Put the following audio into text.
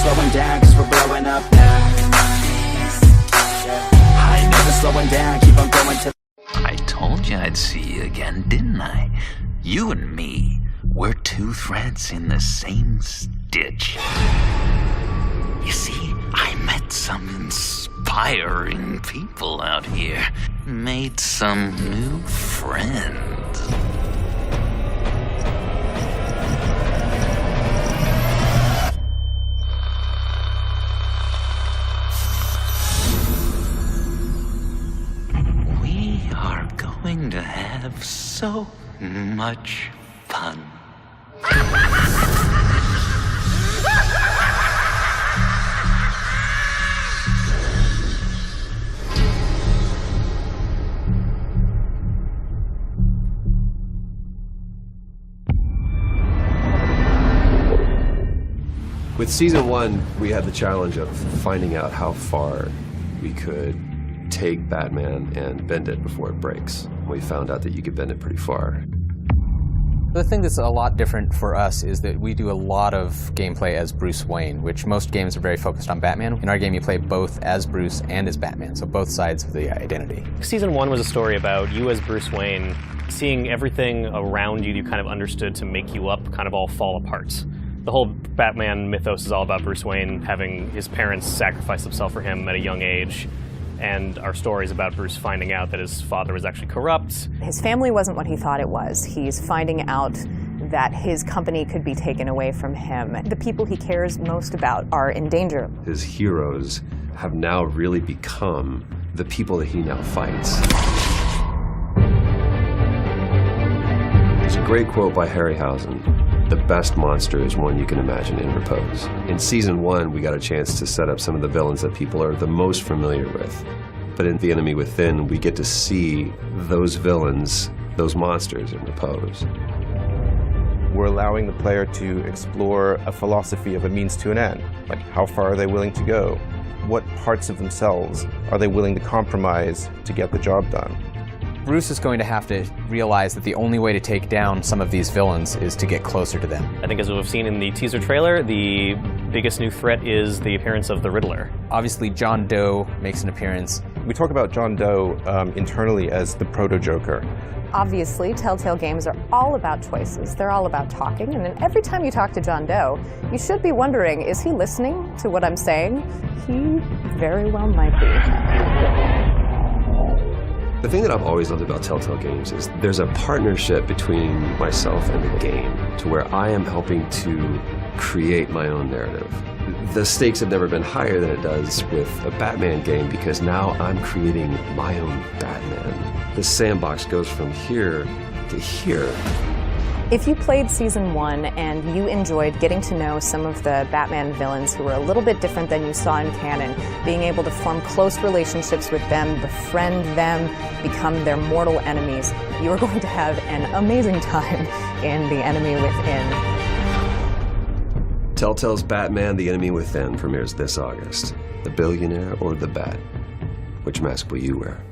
slowing down, cause we're blowing up now. I ain't never slowing down, keep on going till I told you I'd see you again, didn't I? You and me, we're two threads in the same stitch. You see, I met some inspiring people out here. Made some new friends. We are going to have so much fun. With season 1, we had the challenge of finding out how far we could take Batman and bend it before it breaks. We found out that you could bend it pretty far. The thing that's a lot different for us is that we do a lot of gameplay as Bruce Wayne, which most games are very focused on Batman. In our game, you play both as Bruce and as Batman, so both sides of the identity. Season 1 was a story about you as Bruce Wayne, seeing everything around you kind of understood to make you up kind of all fall apart. The whole Batman mythos is all about Bruce Wayne having his parents sacrifice themselves for him at a young age. And our story is about Bruce finding out that his father was actually corrupt. His family wasn't what he thought it was. He's finding out that his company could be taken away from him. The people he cares most about are in danger. His heroes have now really become the people that he now fights. There's a great quote by Harryhausen. The best monster is one you can imagine in repose. In season 1, we got a chance to set up some of the villains that people are the most familiar with. But in The Enemy Within, we get to see those villains, those monsters in repose. We're allowing the player to explore a philosophy of a means to an end. Like, how far are they willing to go? What parts of themselves are they willing to compromise to get the job done? Bruce is going to have to realize that the only way to take down some of these villains is to get closer to them. I think as we've seen in the teaser trailer, the biggest new threat is the appearance of the Riddler. Obviously, John Doe makes an appearance. We talk about John Doe internally as the proto-Joker. Obviously, Telltale games are all about choices. They're all about talking, and then every time you talk to John Doe, you should be wondering, is he listening to what I'm saying? He very well might be. The thing that I've always loved about Telltale games is there's a partnership between myself and the game to where I am helping to create my own narrative. The stakes have never been higher than it does with a Batman game because now I'm creating my own Batman. The sandbox goes from here to here. If you played Season 1 and you enjoyed getting to know some of the Batman villains who were a little bit different than you saw in canon, being able to form close relationships with them, befriend them, become their mortal enemies, you are going to have an amazing time in The Enemy Within. Telltale's Batman: The Enemy Within premieres this August. The billionaire or the bat? Which mask will you wear?